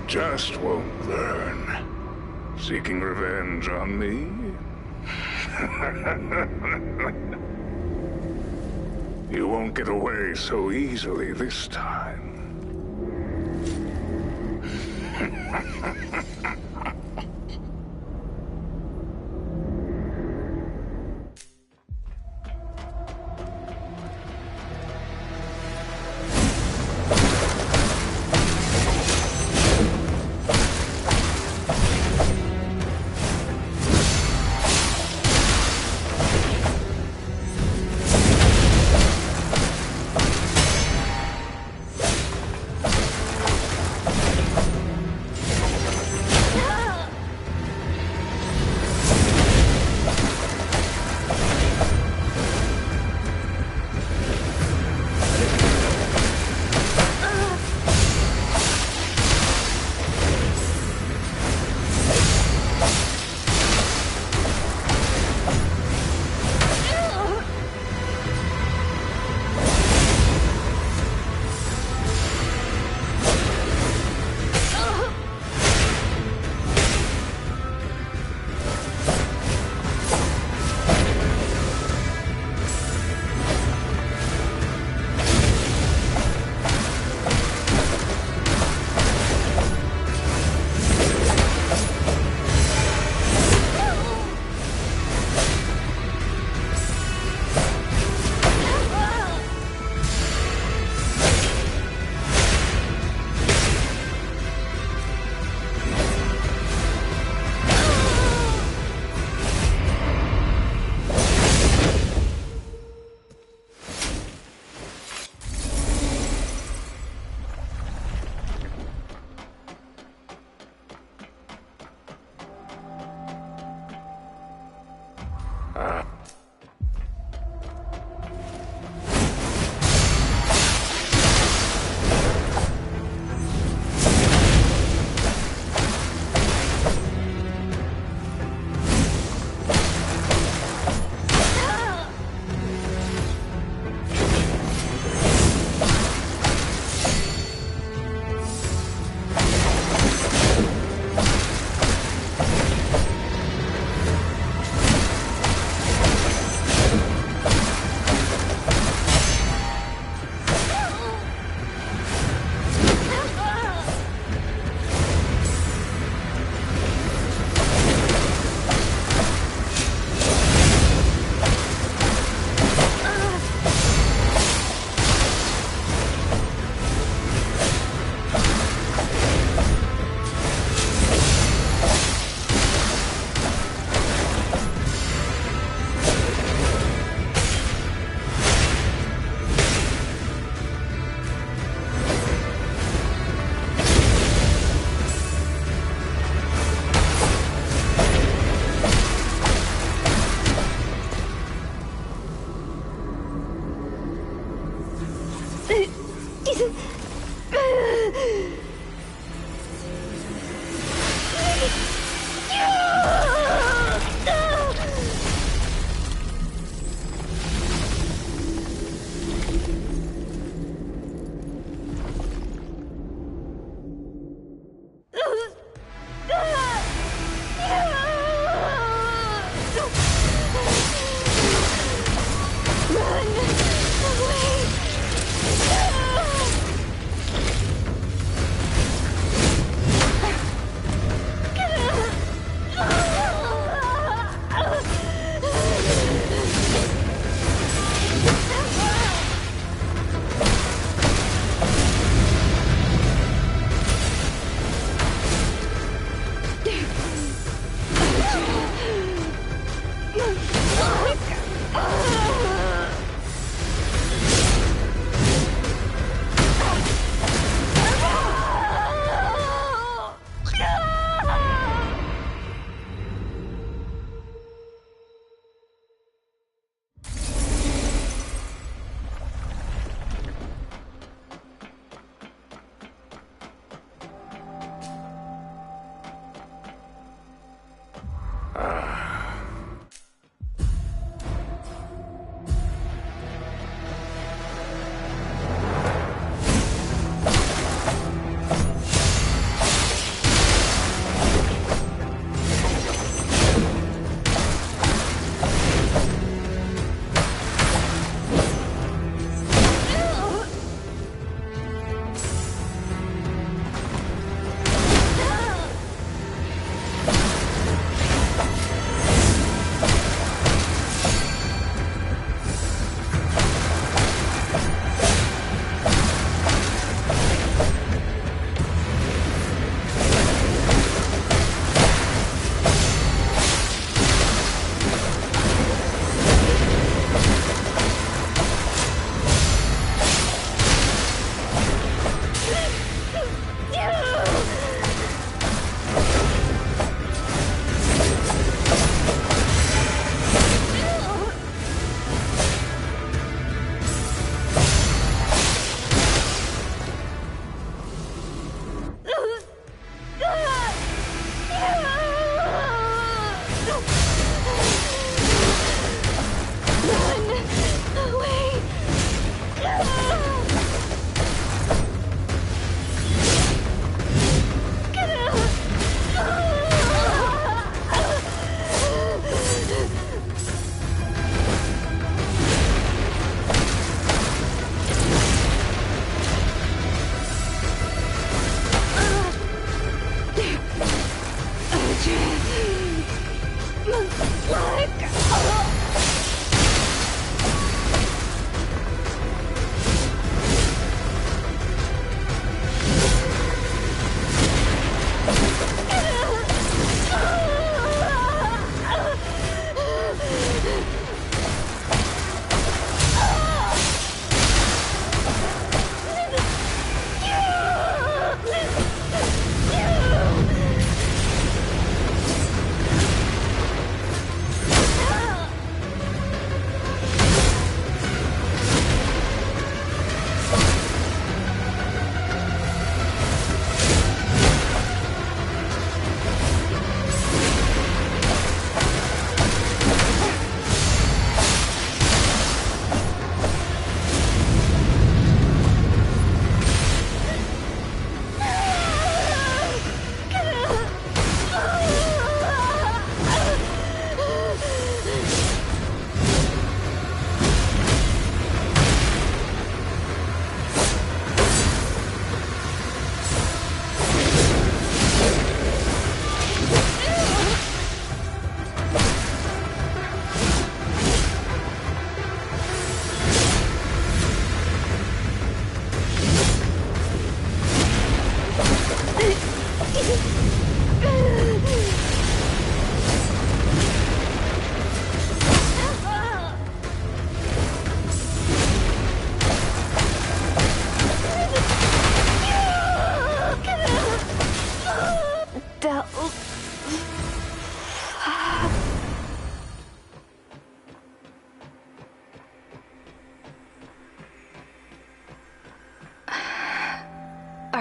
just won't learn. Seeking revenge on me? You won't get away so easily this time.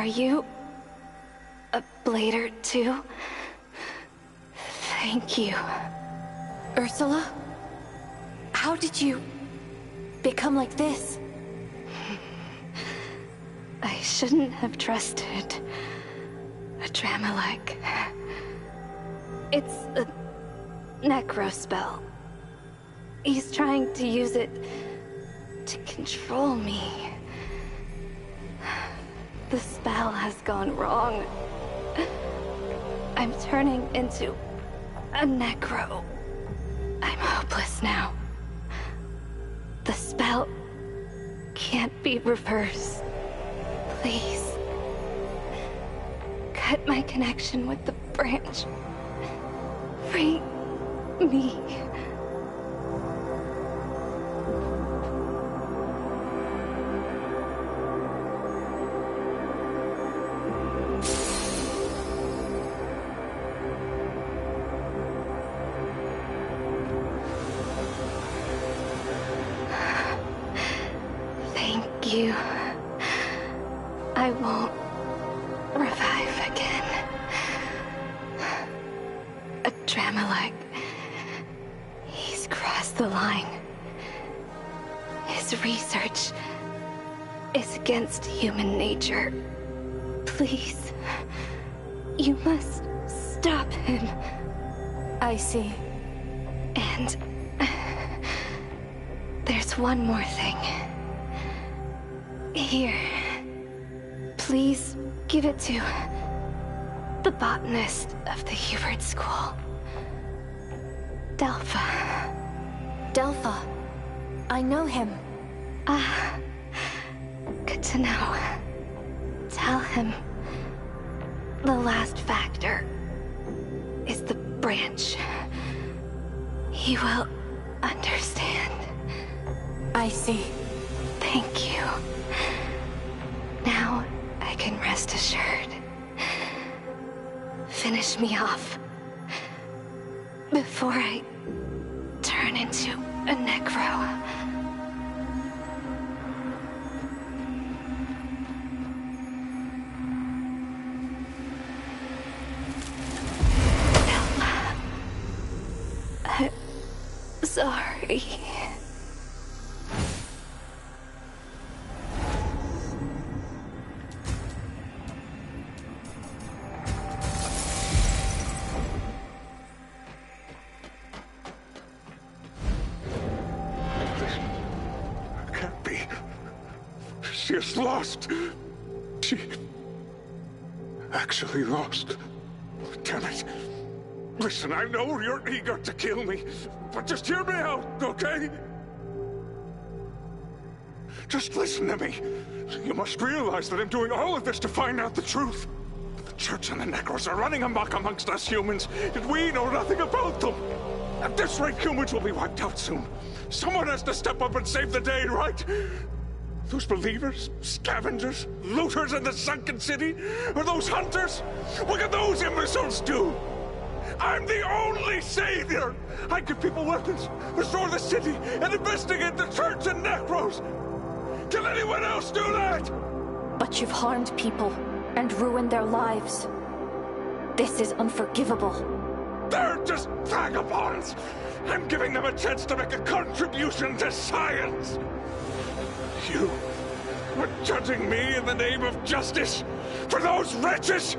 Are you a blader too? Thank you. Ursula? How did you become like this? I shouldn't have trusted a Dramalek. It's a necro spell. He's trying to use it to control me. The spell has gone wrong. I'm turning into a necro. I'm hopeless now. The spell can't be reversed. Please. Cut my connection with the branch. Free me. Thank you. I won't revive again. A Dramalek. He's crossed the line. His research is against human nature. Please, you must stop him. I see. And there's one more thing. Here. Please give it to the botanist of the Hubert School. Delpha. Delpha. I know him. Ah, good to know. Tell him the last factor is the branch. He will understand. I see. Thank you. Now I can rest assured. Finish me off before I turn into a necro. I'm sorry. She is lost. She actually lost. Damn it. Listen, I know you're eager to kill me, but just hear me out, okay? Just listen to me. You must realize that I'm doing all of this to find out the truth. The Church and the Necros are running amok amongst us humans, and we know nothing about them. At this rate, humans will be wiped out soon. Someone has to step up and save the day, right? Those believers, scavengers, looters in the sunken city, or those hunters? What can those imbeciles do? I'm the only savior! I give people weapons, restore the city, and investigate the Church and Necros! Can anyone else do that? But you've harmed people and ruined their lives. This is unforgivable. They're just vagabonds! I'm giving them a chance to make a contribution to science! You are judging me in the name of justice for those wretches?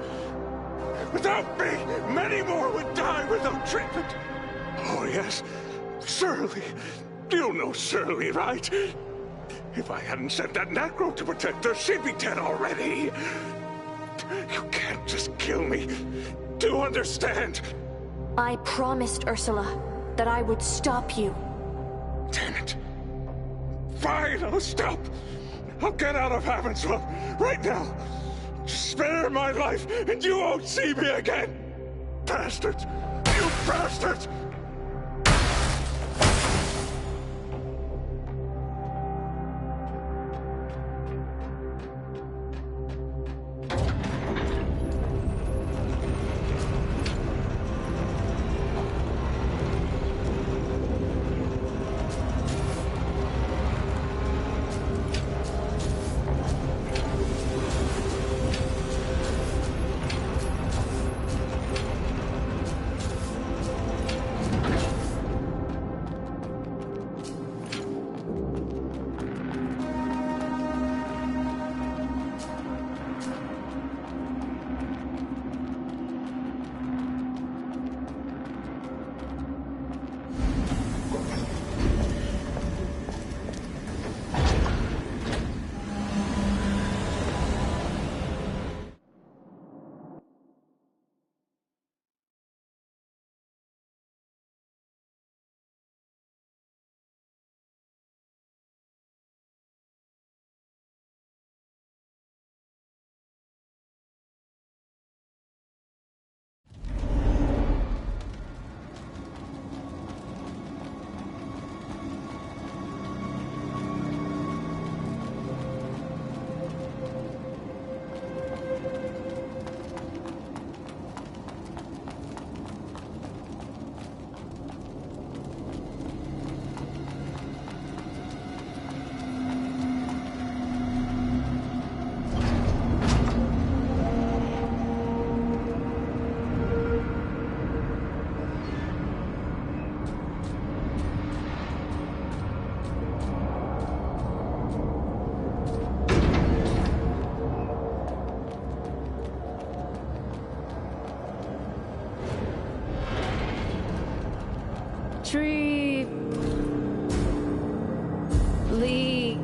Without me, many more would die without treatment. Oh, yes, Shirley. You know Shirley, right? If I hadn't sent that Necro to protect her, she'd be dead already. You can't just kill me. Do you understand? I promised Ursula that I would stop you. Damn it. Fine, I'll stop. I'll get out of Havenswell right now. Just spare my life, and you won't see me again. Bastards! You bastards! Tree... Lee...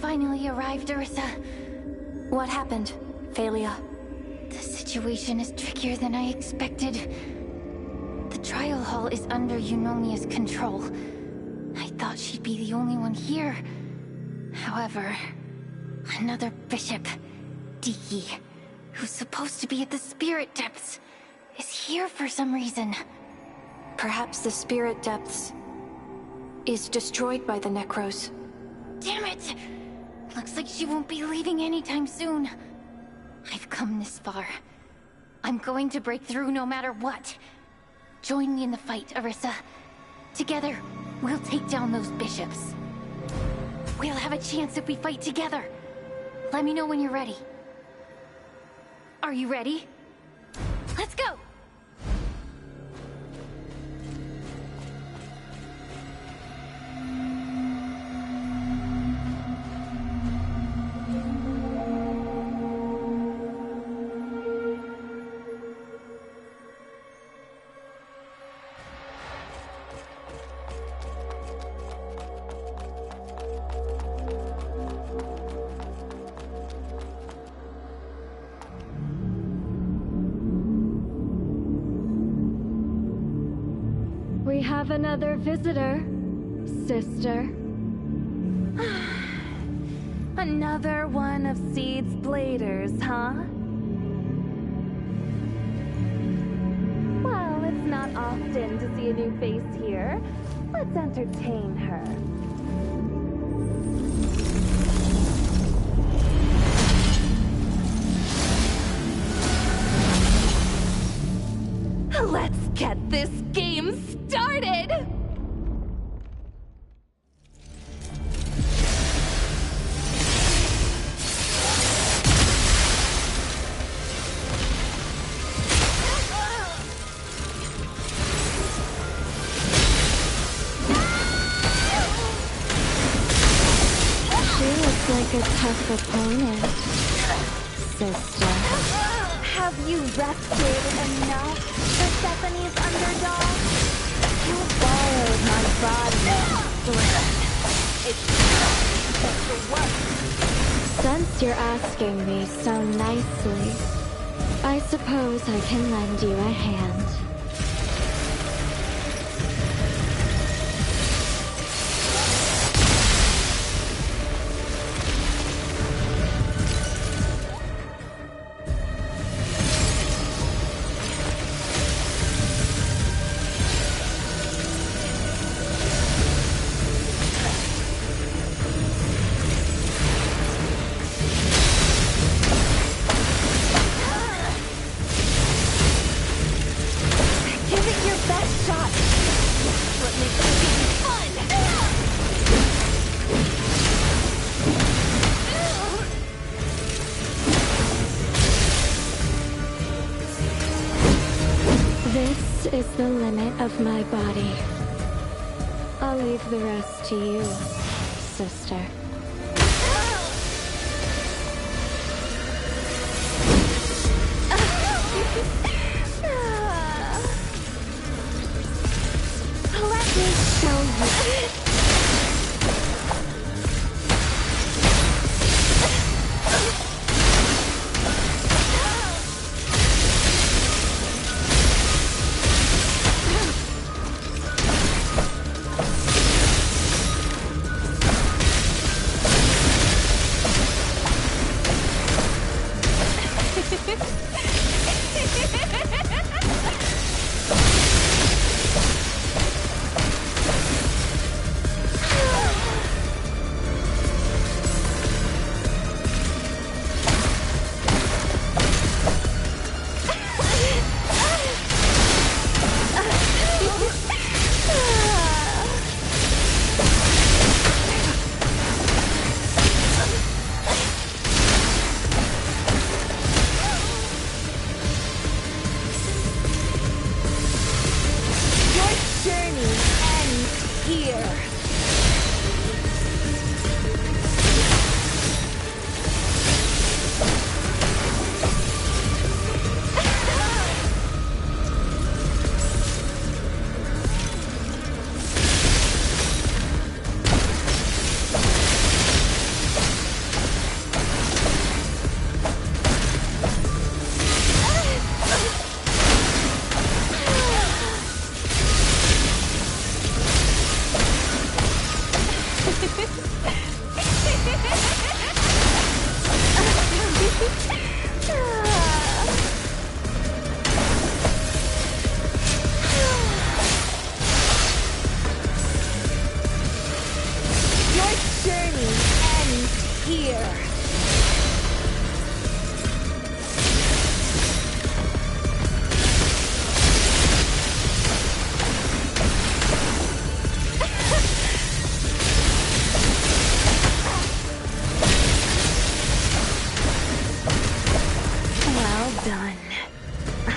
Finally arrived, Arissa. What happened, Phalia? The situation is trickier than I expected. The trial hall is under Eunomia's control. I thought she'd be the only one here. However, another bishop, Diki, who's supposed to be at the spirit depths, is here for some reason. Perhaps the spirit depths is destroyed by the Necros. Damn it! Looks like she won't be leaving anytime soon. I've come this far. I'm going to break through no matter what. Join me in the fight, Arissa. Together, we'll take down those bishops. We'll have a chance if we fight together. Let me know when you're ready. Are you ready? Let's go! We have another visitor, sister. Another one of Seed's bladers, huh? Well, it's not often to see a new face here. Let's entertain her. Let's get this game started! like a tough opponent, sister. Have you rested enough, Persephone's underdog? You borrowed my body and strength. It's just the work. Since you're asking me so nicely, I suppose I can lend you a hand. This is the limit of my body. I'll leave the rest to you, sister. Let me show you.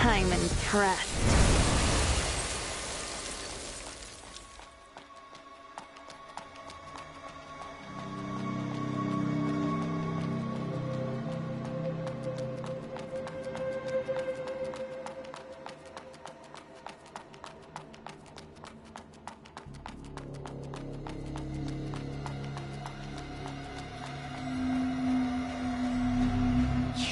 I'm impressed.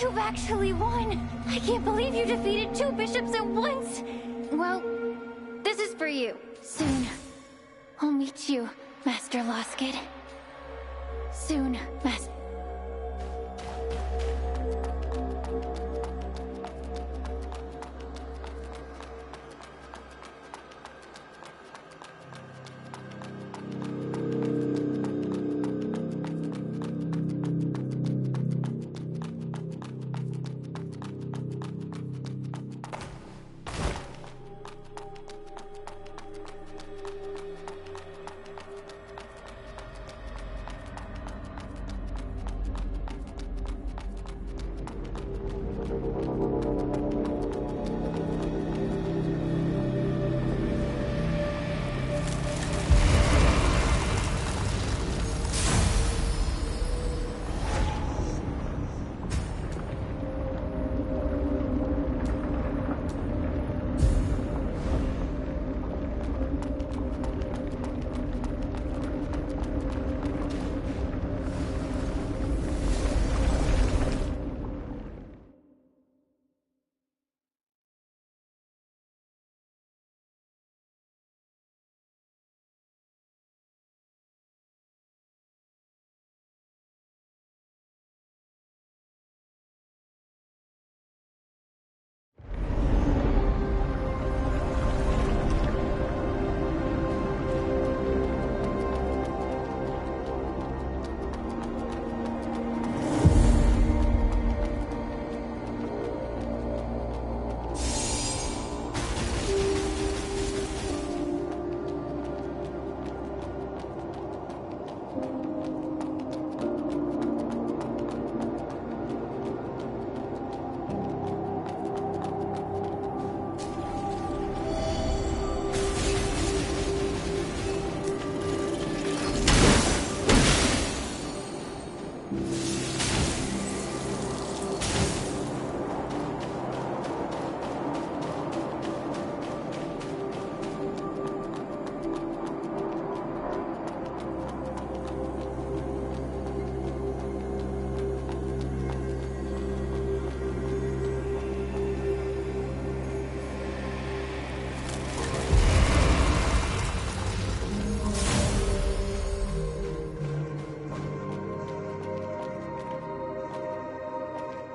You've actually won! I can't believe you defeated 2 bishops at once! Well, this is for you. Soon, I'll meet you, Master Loskid. Soon, Master...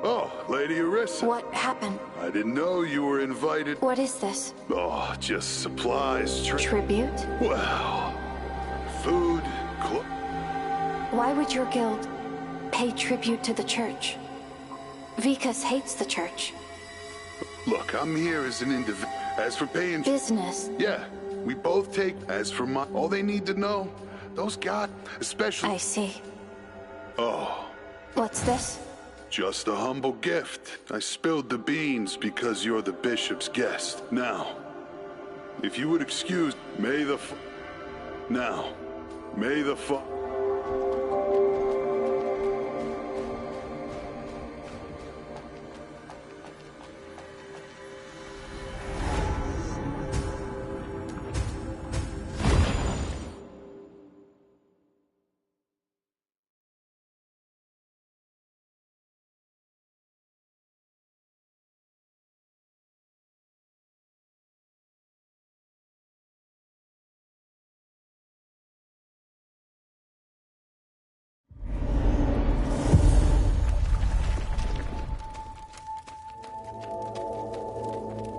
Oh, Lady Arissa. What happened? I didn't know you were invited. What is this? Oh, just supplies. Tribute? Well, food, Why would your guild pay tribute to the church? Vikas hates the church. Look, I'm here as an individual. As for paying... Business. Yeah, we both take... As for my... All they need to know, those guys, especially... I see. Oh. What's this? Just a humble gift. I spilled the beans because you're the bishop's guest. Now, if you would excuse... May the... Now, may the...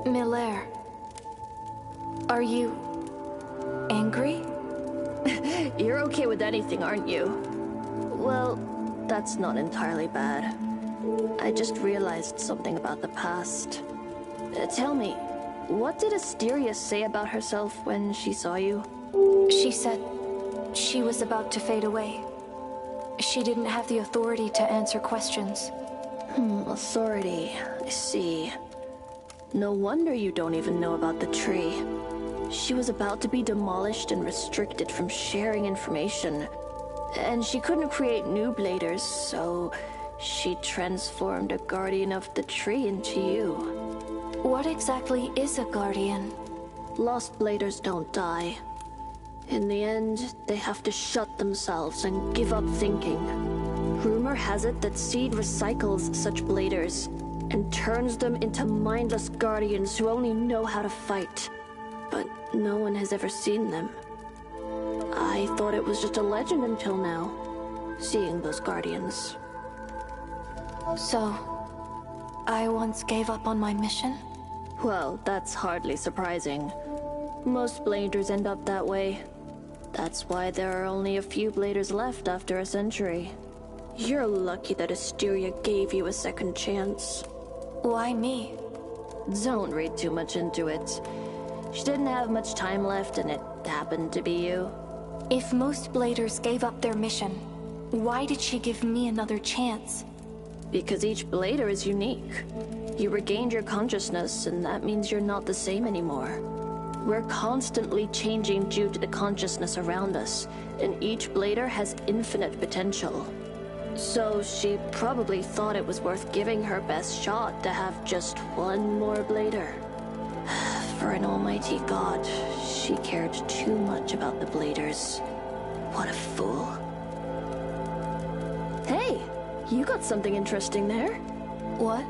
Miller, are you angry? You're okay with anything, aren't you? Well, that's not entirely bad. I just realized something about the past. Tell me, what did Asteria say about herself when she saw you? She said she was about to fade away. She didn't have the authority to answer questions. Authority. I see. No wonder you don't even know about the tree. She was about to be demolished and restricted from sharing information. And she couldn't create new bladers, so she transformed a guardian of the tree into you. What exactly is a guardian? Lost bladers don't die. In the end, they have to shut themselves and give up thinking. Rumor has it that Seed recycles such bladers and turns them into mindless guardians who only know how to fight. But no one has ever seen them. I thought it was just a legend until now, seeing those guardians. So, I once gave up on my mission? Well, that's hardly surprising. Most bladers end up that way. That's why there are only a few bladers left after a century. You're lucky that Asteria gave you a second chance. Why me? Don't read too much into it. She didn't have much time left and it happened to be you. If most bladers gave up their mission, why did she give me another chance? Because each blader is unique. You regained your consciousness and that means you're not the same anymore. We're constantly changing due to the consciousness around us, and each blader has infinite potential. So she probably thought it was worth giving her best shot to have just one more blader. For an almighty god, she cared too much about the bladers. What a fool. Hey, you got something interesting there. What?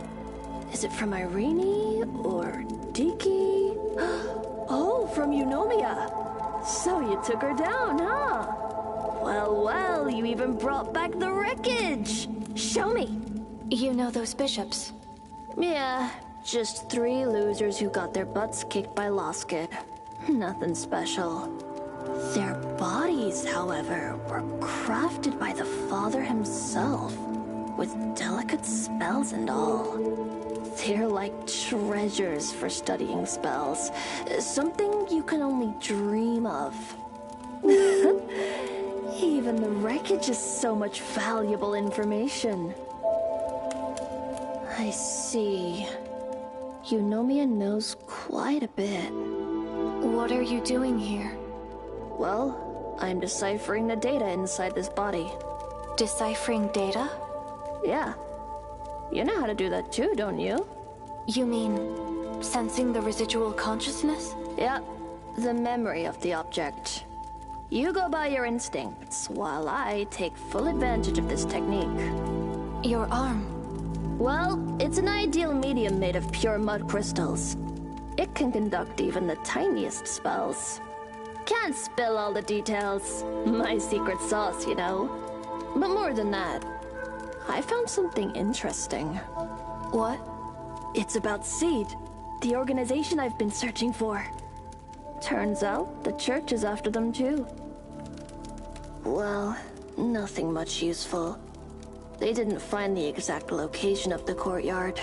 Is it from Irene or Diki? Oh, from Eunomia. So you took her down, huh? Well, well, you even brought back the wreckage! Show me! You know those bishops? Yeah, just 3 losers who got their butts kicked by Loskid. Nothing special. Their bodies, however, were crafted by the Father himself, with delicate spells and all. They're like treasures for studying spells. Something you can only dream of. Even the wreckage is so much valuable information. I see. Eunomia knows quite a bit. What are you doing here? Well, I'm deciphering the data inside this body. Deciphering data? Yeah. You know how to do that too, don't you? You mean sensing the residual consciousness? Yeah, the memory of the object. You go by your instincts, while I take full advantage of this technique. Your arm. Well, it's an ideal medium made of pure mud crystals. It can conduct even the tiniest spells. Can't spill all the details. My secret sauce, you know. But more than that, I found something interesting. What? It's about Seed, the organization I've been searching for. Turns out the church is after them too. Well, nothing much useful. They didn't find the exact location of the courtyard.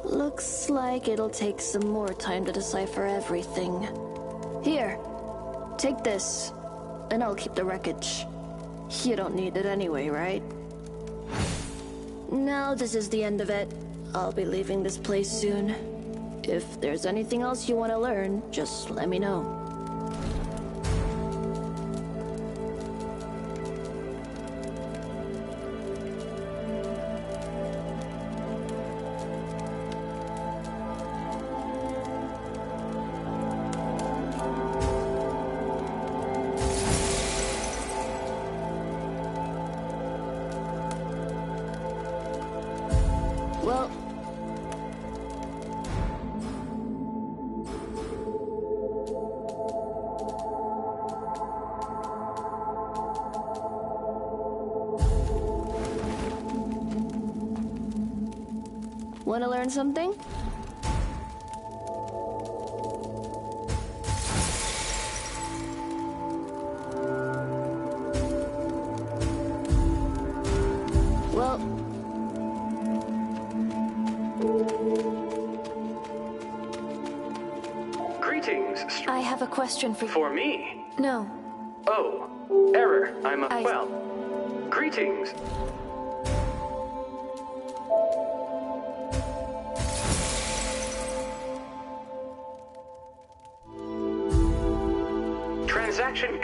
Looks like it'll take some more time to decipher everything. Here, take this, and I'll keep the wreckage. You don't need it anyway, right? Now this is the end of it. I'll be leaving this place soon. If there's anything else you want to learn, just let me know. Well, want to learn something? Well, Greetings, I have a question for you. For me? No. Oh, error. Well, greetings. Transaction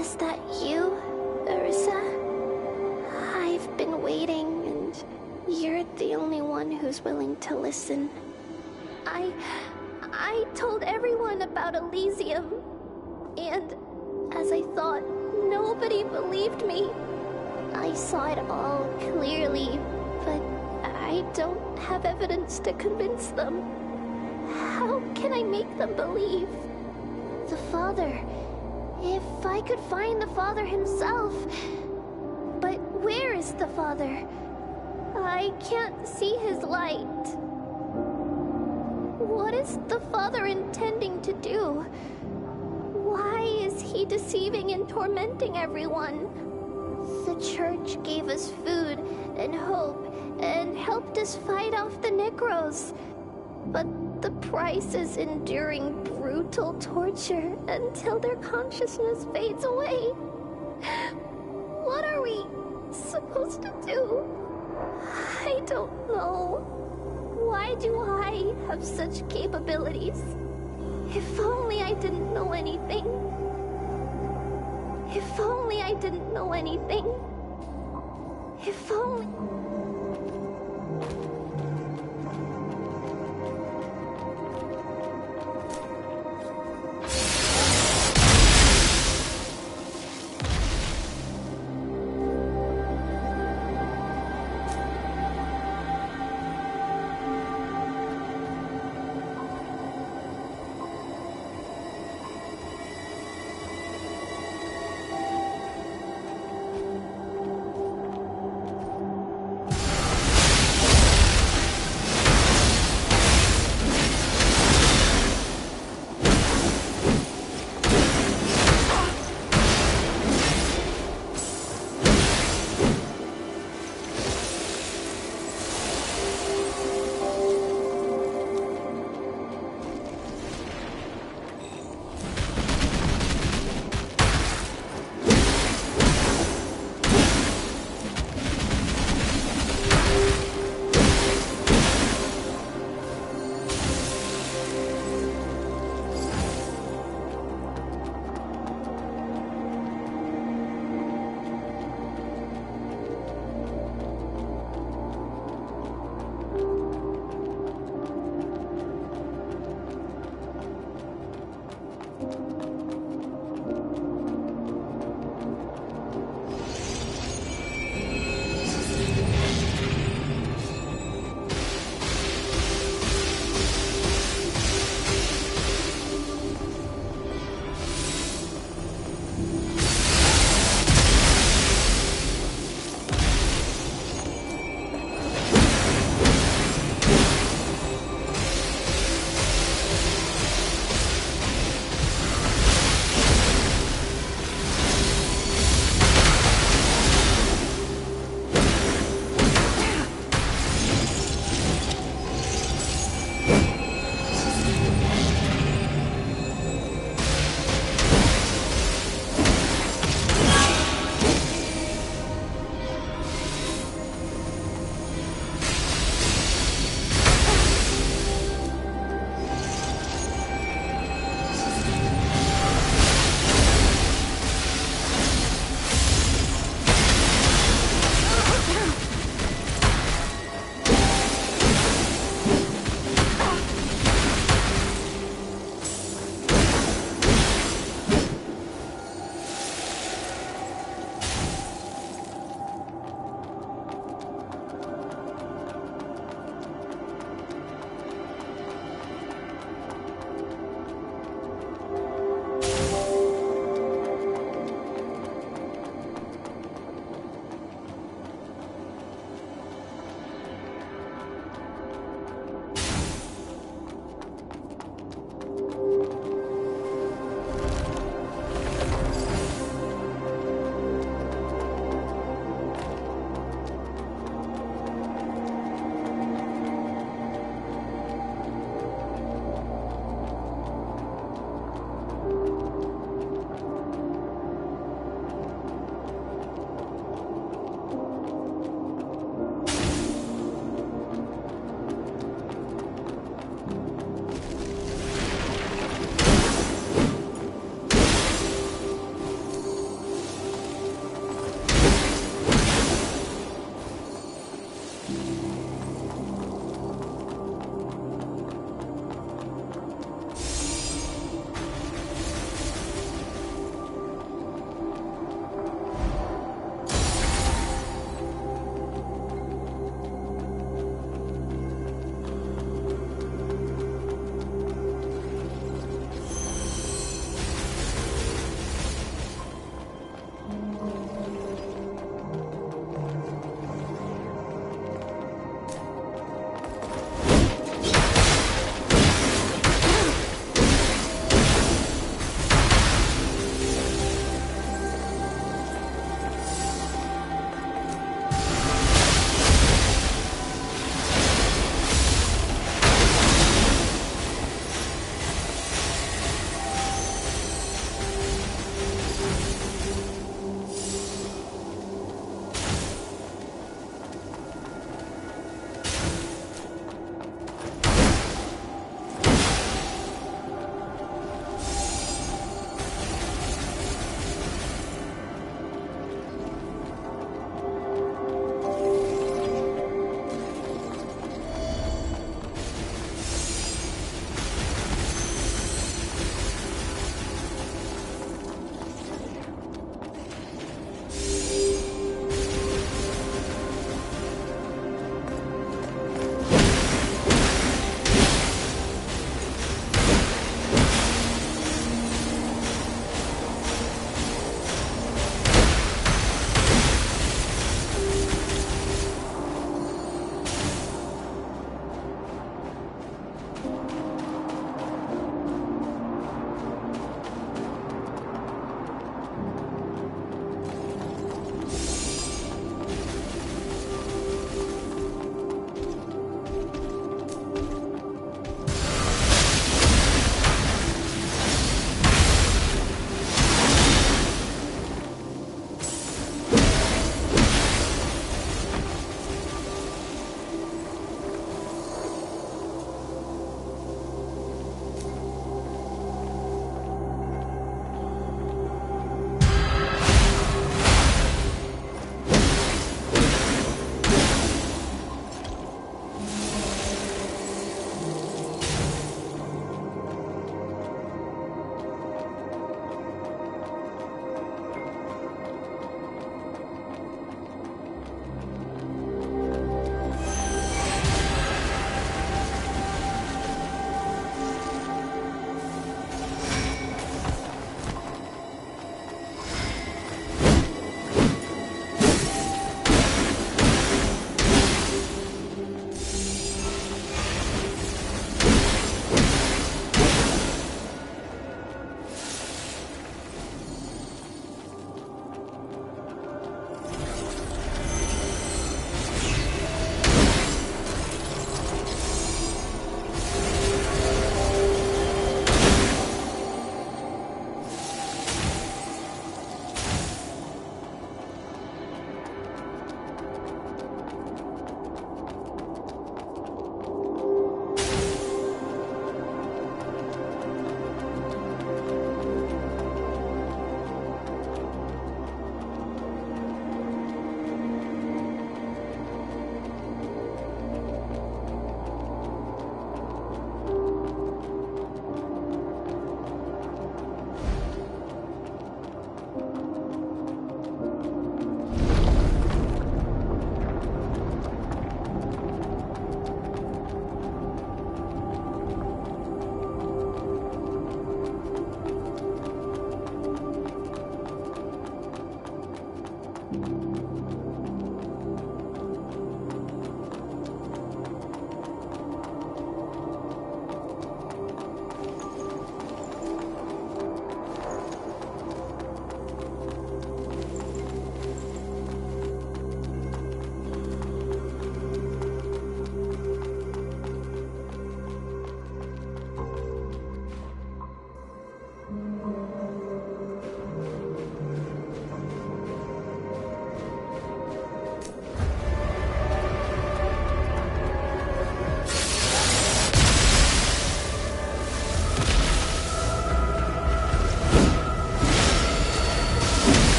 Is that you, Arissa? I've been waiting, and you're the only one who's willing to listen. I told everyone about Elysium, and as I thought, nobody believed me. I saw it all clearly, but I don't have evidence to convince them. How can I make them believe? The Father. If I could find the Father himself. But where is the Father? I can't see his light. What is the Father intending to do? Why is he deceiving and tormenting everyone? The Church gave us food and hope and helped us fight off the Necros. But the price is enduring brutal torture until their consciousness fades away. What are we supposed to do? I don't know. Why do I have such capabilities? If only I didn't know anything. If only I didn't know anything. If only...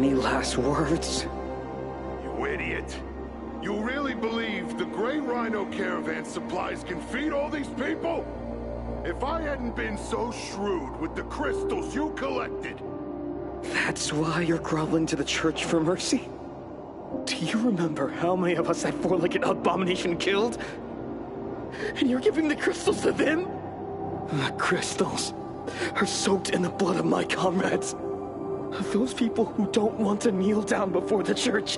any last words? You idiot. You really believe the Grey Rhino caravan supplies can feed all these people? If I hadn't been so shrewd with the crystals you collected... That's why you're groveling to the church for mercy? Do you remember how many of us that four-legged abomination killed? And you're giving the crystals to them? The crystals are soaked in the blood of my comrades. Those people who don't want to kneel down before the church.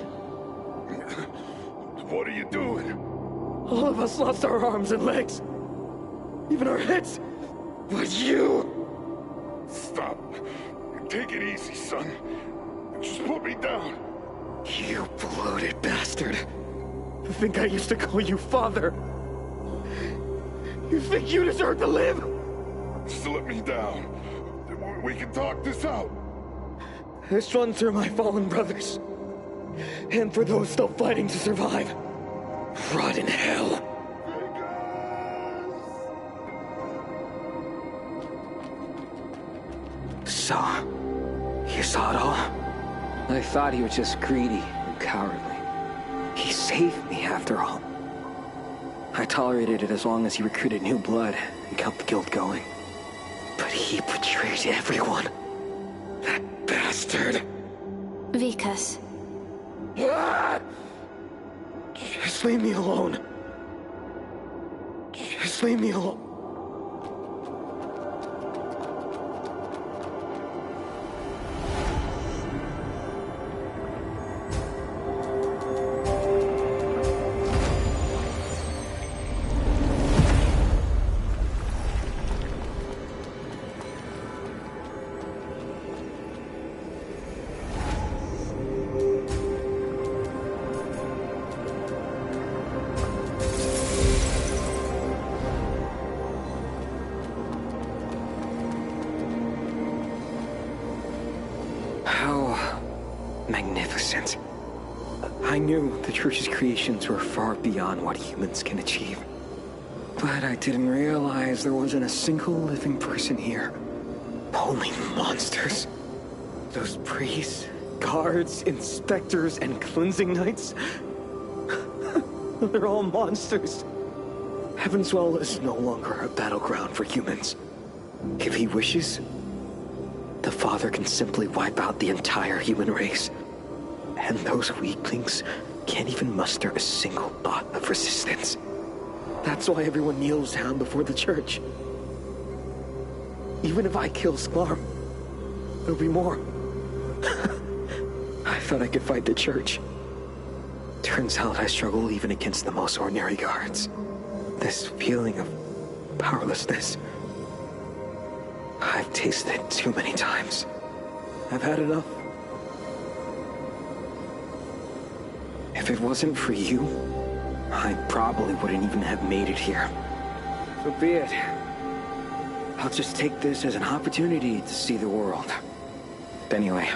What are you doing? All of us lost our arms and legs. Even our heads. But you... Stop. Take it easy, son. Just put me down. You bloated bastard. You think I used to call you father? You think you deserve to live? Just let me down. We can talk this out. This one's for my fallen brothers. And for those still fighting to survive. Rot in hell. So, you saw it all? I thought he was just greedy and cowardly. He saved me after all. I tolerated it as long as he recruited new blood and kept the guild going. But he betrayed everyone. That bastard. Vikas. Ah! Just leave me alone. Just leave me alone. Magnificent. I knew the Church's creations were far beyond what humans can achieve. But I didn't realize there wasn't a single living person here. Only monsters. Those priests, guards, inspectors, and cleansing knights. They're all monsters. Heaven's Well is no longer a battleground for humans. If he wishes, the Father can simply wipe out the entire human race. And those weaklings can't even muster a single thought of resistance. That's why everyone kneels down before the church. Even if I kill Sklarm, there'll be more. I thought I could fight the church. Turns out I struggle even against the most ordinary guards. This feeling of powerlessness, I've tasted it too many times. I've had enough. If it wasn't for you, I probably wouldn't even have made it here. So be it. I'll just take this as an opportunity to see the world. Anyway,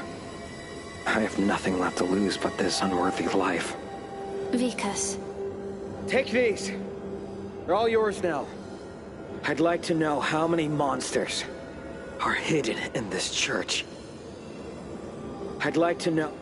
I have nothing left to lose but this unworthy life. Vikas. Take these. They're all yours now. I'd like to know how many monsters are hidden in this church. I'd like to know...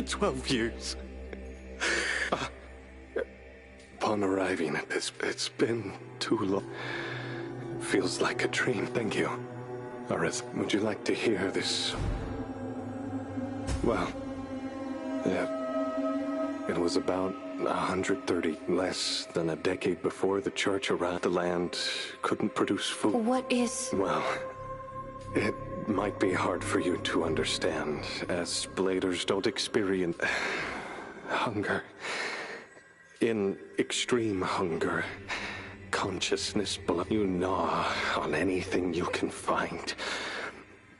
12 years. Upon arriving at this, it's been too long. It feels like a dream. Thank you. Aris, would you like to hear this? Well, it was about 130, less than a decade before the church arrived. The land couldn't produce food. What is... Well, it might be hard for you to understand, as bladers don't experience hunger. In extreme hunger, consciousness, you gnaw on anything you can find.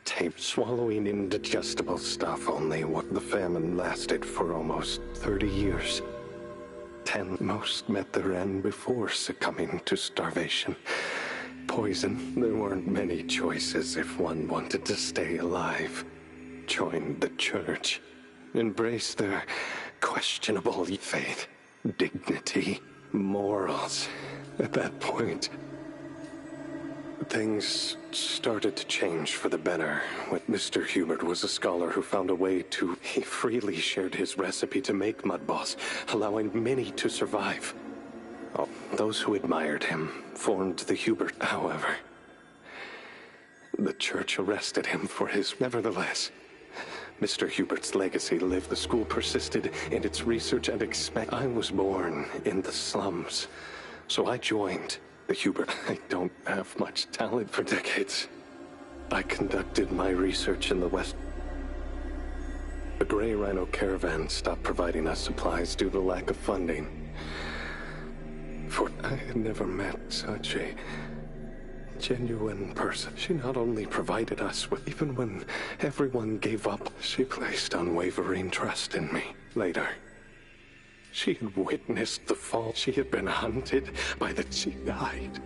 Tape swallowing indigestible stuff. Only what the famine lasted for almost 30 years. 10 most met their end before succumbing to starvation. Poison. There weren't many choices if one wanted to stay alive. Join the church. Embrace their questionable faith, dignity, morals. At that point, things started to change for the better. When Mr. Hubert was a scholar who found a way to... He freely shared his recipe to make mud balls, allowing many to survive. Oh, those who admired him formed the Hubert. However, the church arrested him for his... Nevertheless, Mr. Hubert's legacy lived. The school persisted in its research and I was born in the slums, so I joined the Hubert. I don't have much talent. For decades, I conducted my research in the West. The Grey Rhino caravan stopped providing us supplies due to lack of funding. For I had never met such a genuine person. She not only provided us with, even when everyone gave up, she placed unwavering trust in me. Later, she had witnessed the fall. She had been hunted by the... She died.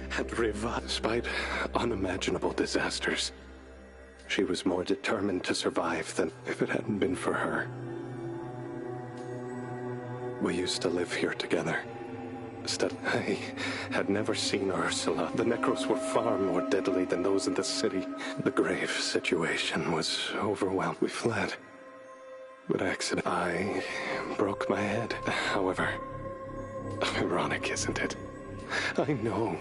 Had revived despite unimaginable disasters. She was more determined to survive than if it hadn't been for her. We used to live here together. I had never seen Ursula. The Necros were far more deadly than those in the city. The grave situation was overwhelmed. We fled. But accident, I broke my head. However, ironic, isn't it? I know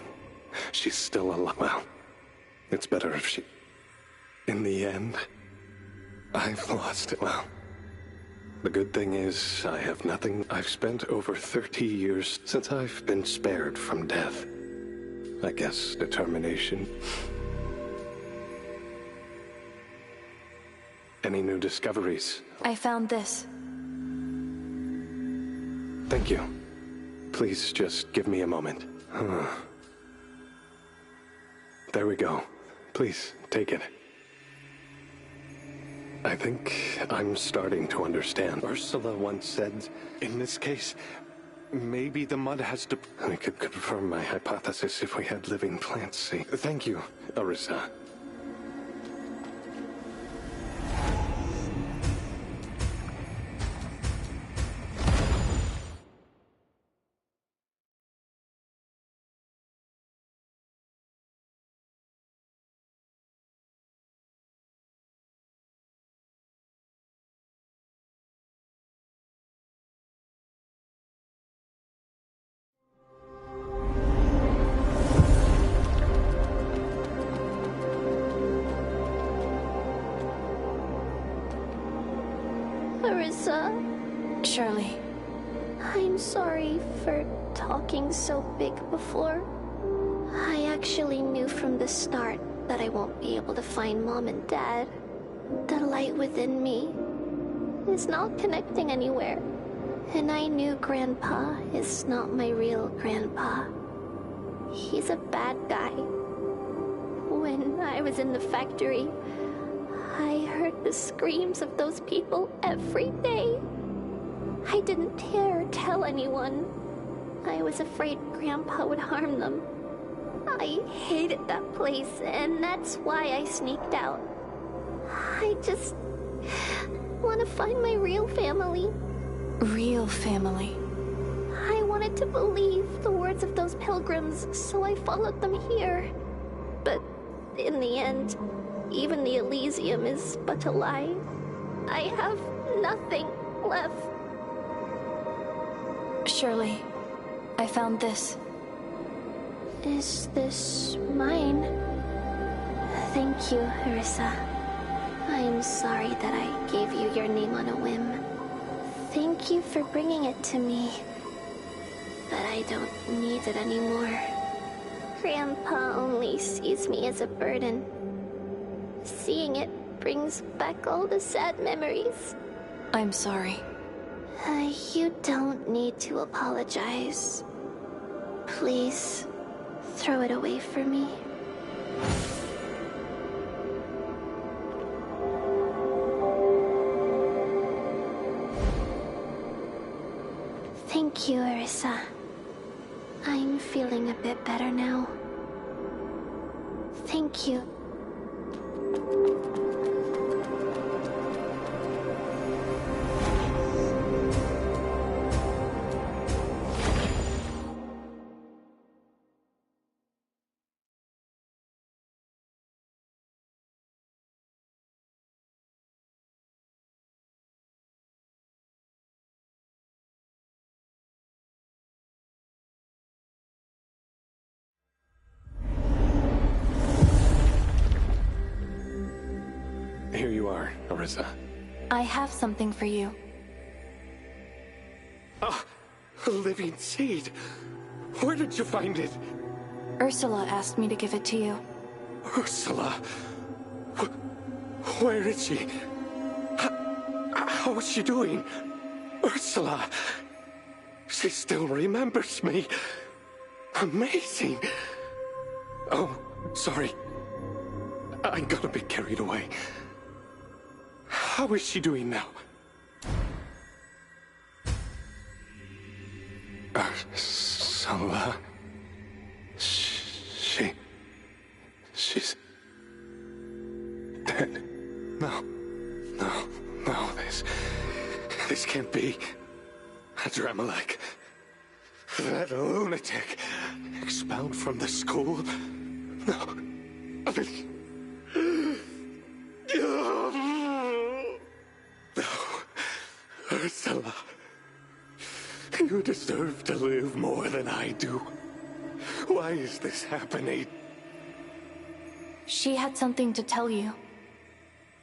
she's still alive. Well, it's better if she... In the end, I've lost it. Well, the good thing is, I have nothing. I've spent over 30 years since I've been spared from death. I guess determination. Any new discoveries? I found this. Thank you. Please just give me a moment. There we go. Please, take it. I think I'm starting to understand. Ursula once said, in this case, maybe the mud has to... I could confirm my hypothesis if we had living plants. See. Thank you, Arisa. Arisa? Shirley. I'm sorry for talking so big before. I actually knew from the start that I won't be able to find Mom and Dad. The light within me is not connecting anywhere. And I knew Grandpa is not my real Grandpa. He's a bad guy. When I was in the factory, I heard the screams of those people every day. I didn't dare tell anyone. I was afraid Grandpa would harm them. I hated that place, and that's why I sneaked out. I just want to find my real family. Real family? I wanted to believe the words of those pilgrims, so I followed them here. But in the end, even the Elysium is but a lie. I have nothing left. Shirley, I found this. Is this mine? Thank you, Arissa. I'm sorry that I gave you your name on a whim. Thank you for bringing it to me. But I don't need it anymore. Grandpa only sees me as a burden. Seeing it brings back all the sad memories. I'm sorry. You don't need to apologize. Please, throw it away for me. Thank you, Arissa. I'm feeling a bit better now. Thank you. Here you are, Arissa. I have something for you. Ah, a living seed. Where did you find it? Ursula asked me to give it to you. Ursula? Where is she? How is she doing? Ursula! She still remembers me. Amazing. Oh, sorry. I got a bit carried away. How is she doing now? Ursula? She's dead. No, this can't be. Adramelech, that lunatic, expelled from the school. No, Ursula, you deserve to live more than I do. Why is this happening? She had something to tell you.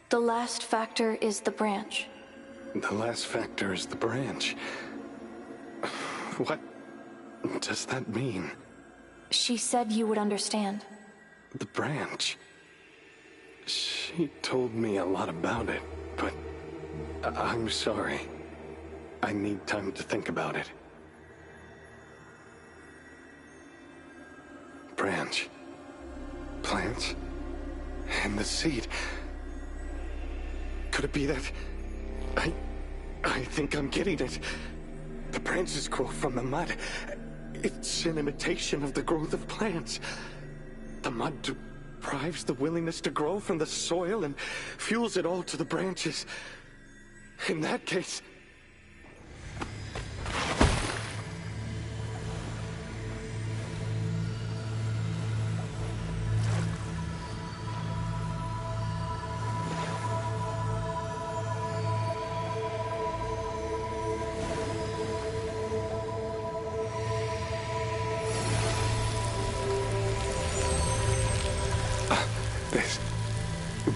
The last factor is the branch. The last factor is the branch. What does that mean? She said you would understand. The branch? She told me a lot about it, but I'm sorry. I need time to think about it. Branch. Plants. And the seed. Could it be that... I think I'm getting it. The branches grow from the mud. It's an imitation of the growth of plants. The mud deprives the willingness to grow from the soil and fuels it all to the branches. In that case...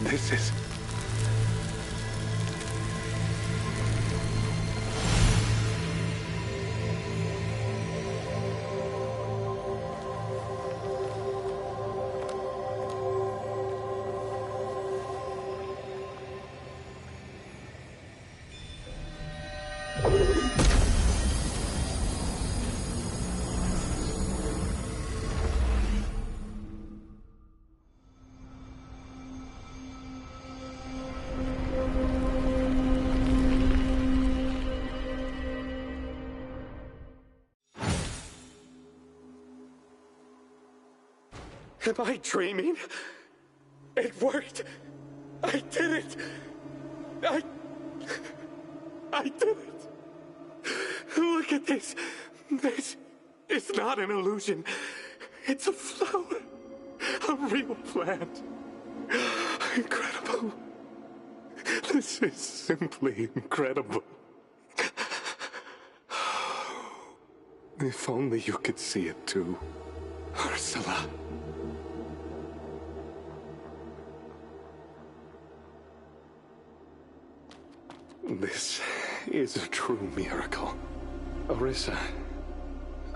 This is... Am I dreaming? It worked! I did it! I did it! Look at this! This is not an illusion. It's a flower. A real plant. Incredible. This is simply incredible. If only you could see it too, Ursula. This is a true miracle. Orisa,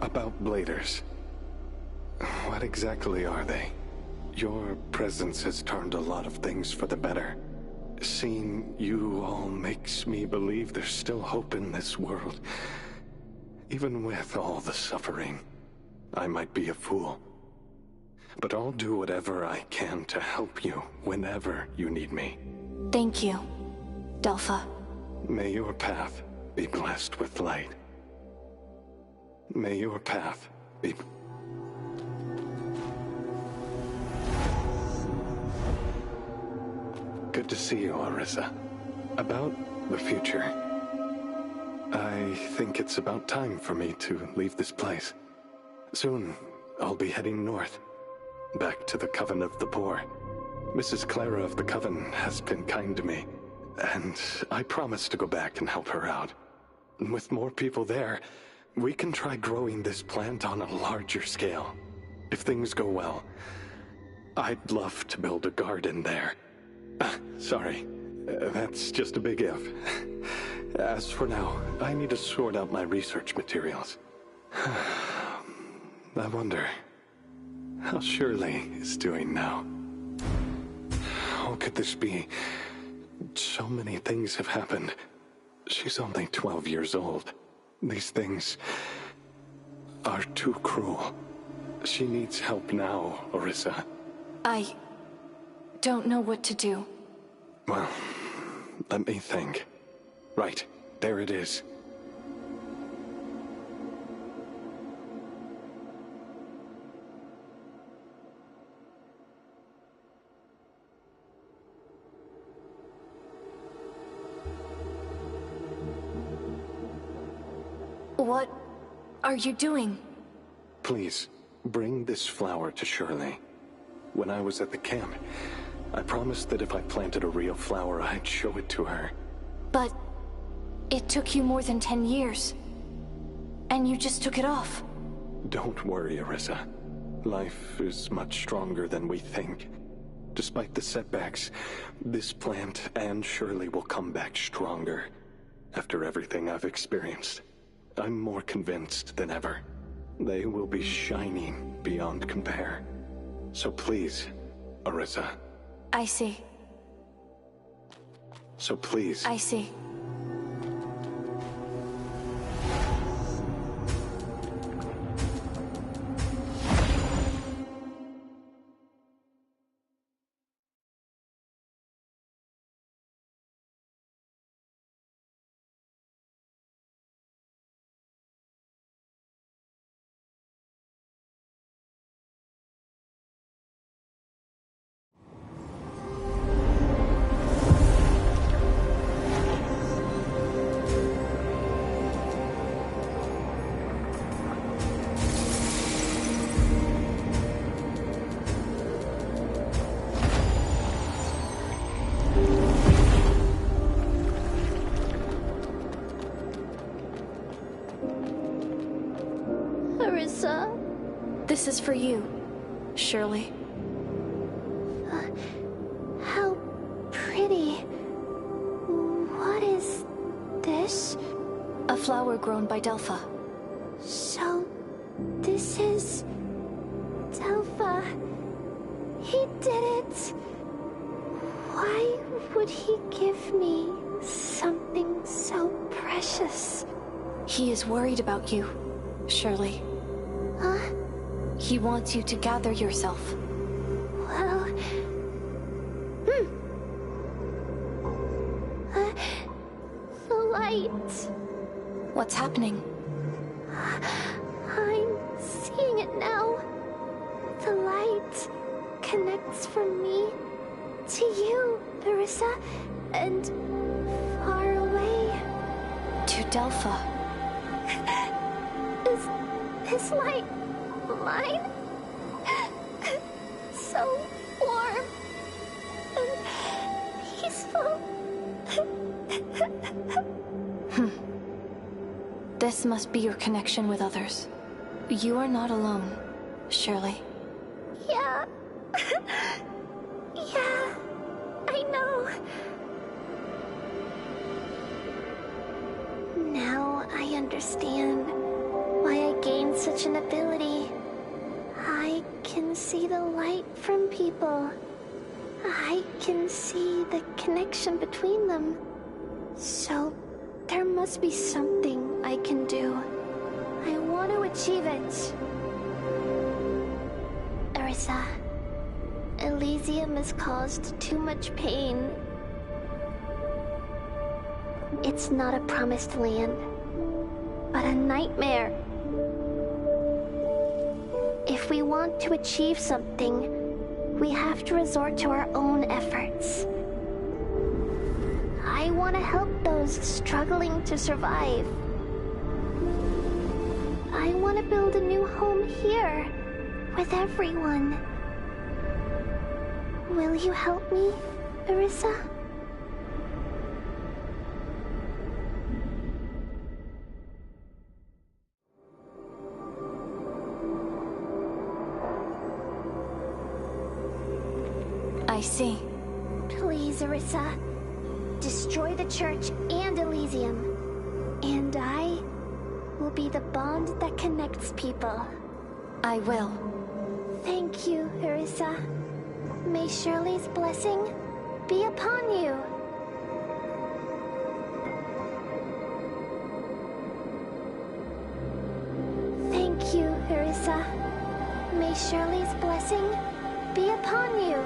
about bladers. What exactly are they? Your presence has turned a lot of things for the better. Seeing you all makes me believe there's still hope in this world. Even with all the suffering, I might be a fool. But I'll do whatever I can to help you whenever you need me. Thank you, Delpha. May your path be blessed with light. May your path be... Good to see you, Orisa. About the future. I think it's about time for me to leave this place. Soon, I'll be heading north. Back to the Coven of the Poor. Mrs. Clara of the Coven has been kind to me, and I promise to go back and help her out. With more people there, we can try growing this plant on a larger scale. If things go well, I'd love to build a garden there. Sorry, that's just a big if. As for now, I need to sort out my research materials. I wonder how Shirley is doing now. How could this be? So many things have happened. She's only 12 years old. These things are too cruel. She needs help now, Orisa. I don't know what to do. Well, let me think. Right, there it is. What are you doing? Please, bring this flower to Shirley. When I was at the camp, I promised that if I planted a real flower, I'd show it to her. But it took you more than 10 years. And you just took it off. Don't worry, Orisa. Life is much stronger than we think. Despite the setbacks, this plant and Shirley will come back stronger. After everything I've experienced, I'm more convinced than ever. They will be shining beyond compare. So please, Orisa. I see. So please. I see. This is for you, Shirley. How pretty. What is this? A flower grown by Delpha. So, this is... Delpha. He did it. Why would he give me something so precious? He is worried about you, Shirley. Huh? He wants you to gather yourself. Well... the light. What's happening? I'm seeing it now. The light connects from me to you, Orisa, and far away. To Delpha. Is this light mine? So warm and peaceful. must be your connection with others. You are not alone, Shirley. Yeah. Yeah, I know. Now I understand why I gained such an ability. I can see the light from people. I can see the connection between them. So, there must be something I can do. I want to achieve it. Arisa, Elysium has caused too much pain. It's not a promised land, but a nightmare. If we want to achieve something, we have to resort to our own efforts. I want to help those struggling to survive. I want to build a new home here, with everyone. Will you help me, Arisa? I see. Please, Arisa. Destroy the church and Elysium. And I will be the bond that connects people. I will. Thank you, Arisa. May Shirley's blessing be upon you. Thank you, Arisa. May Shirley's blessing be upon you.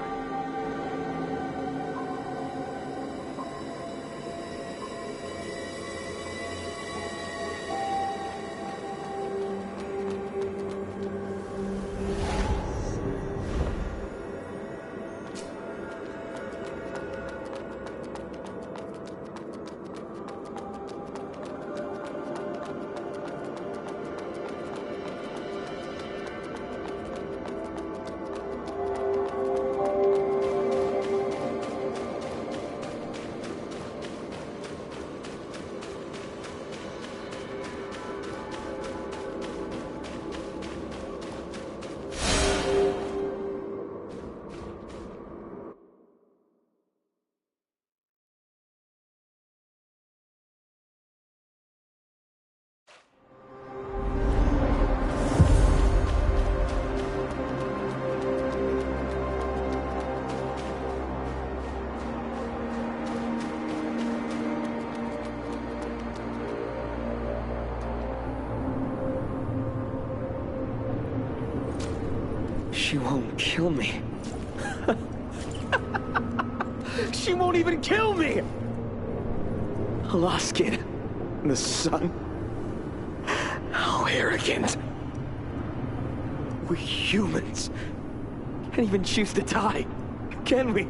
She won't kill me. She won't even kill me! A lost kid in the sun. How arrogant. We humans can't even choose to die, can we?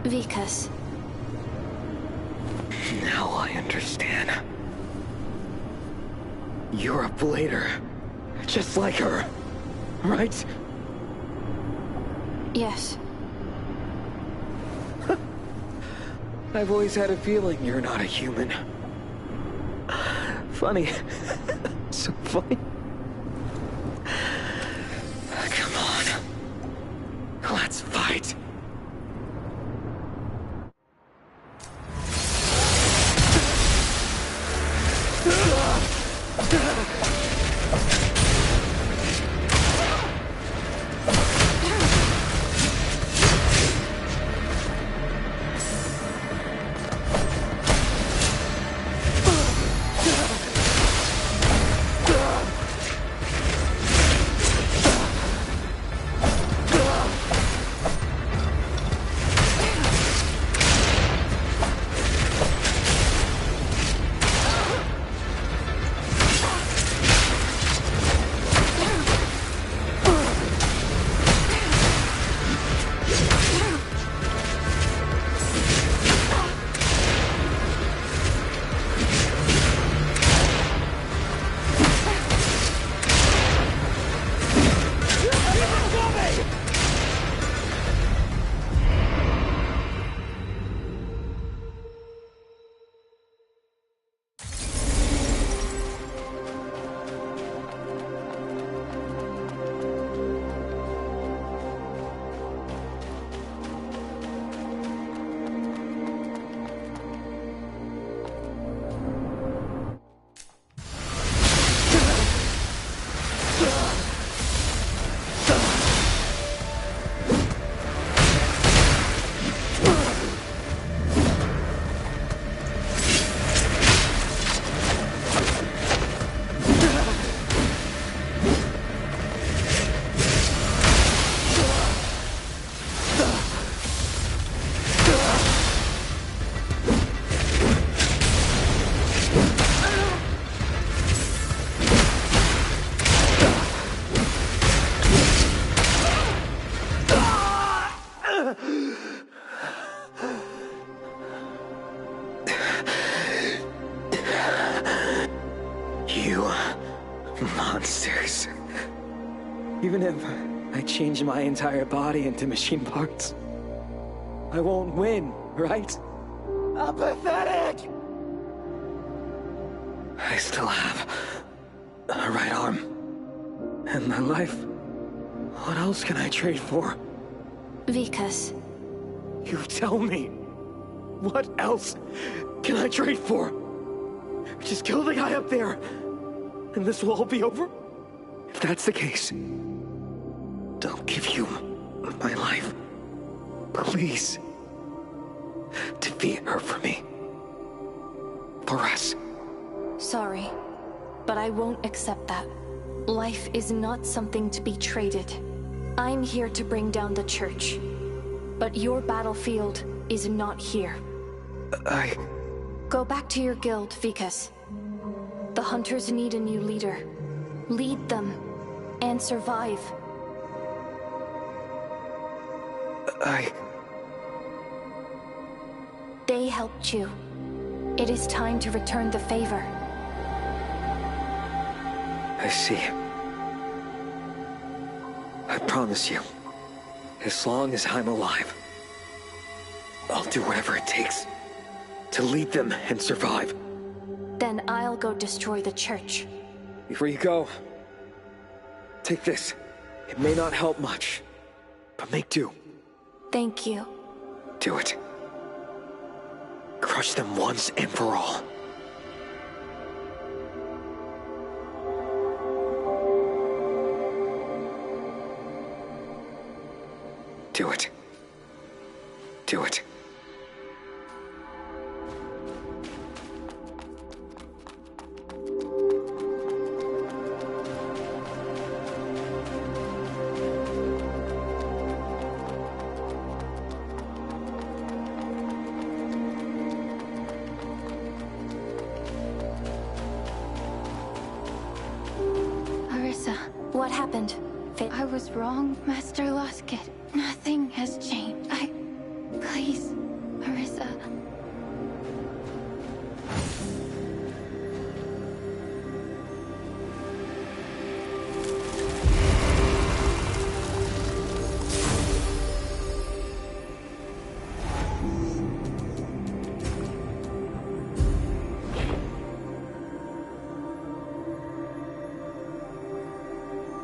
Vikas. Now I understand. You're a blader, just like her, right? Yes. I've always had a feeling you're not a human. Funny. So funny. Come on. Let's fight. Even if I change my entire body into machine parts, I won't win, right? I'm pathetic! I still have a right arm and my life. What else can I trade for? Vikas. You tell me. What else can I trade for? Just kill the guy up there, and this will all be over? If that's the case, I'll give you my life. Please. Defeat her for me. For us. Sorry, but I won't accept that. Life is not something to be traded. I'm here to bring down the church. But your battlefield is not here. Go back to your guild, Vikas. The hunters need a new leader. Lead them, and survive. They helped you. It is time to return the favor. I see. I promise you, as long as I'm alive, I'll do whatever it takes to lead them and survive. Then I'll go destroy the church. Before you go, take this. It may not help much, but make do. Thank you. Do it. Crush them once and for all. Do it. Do it. Arissa. What happened? I was wrong, Master Loskit. Nothing has changed.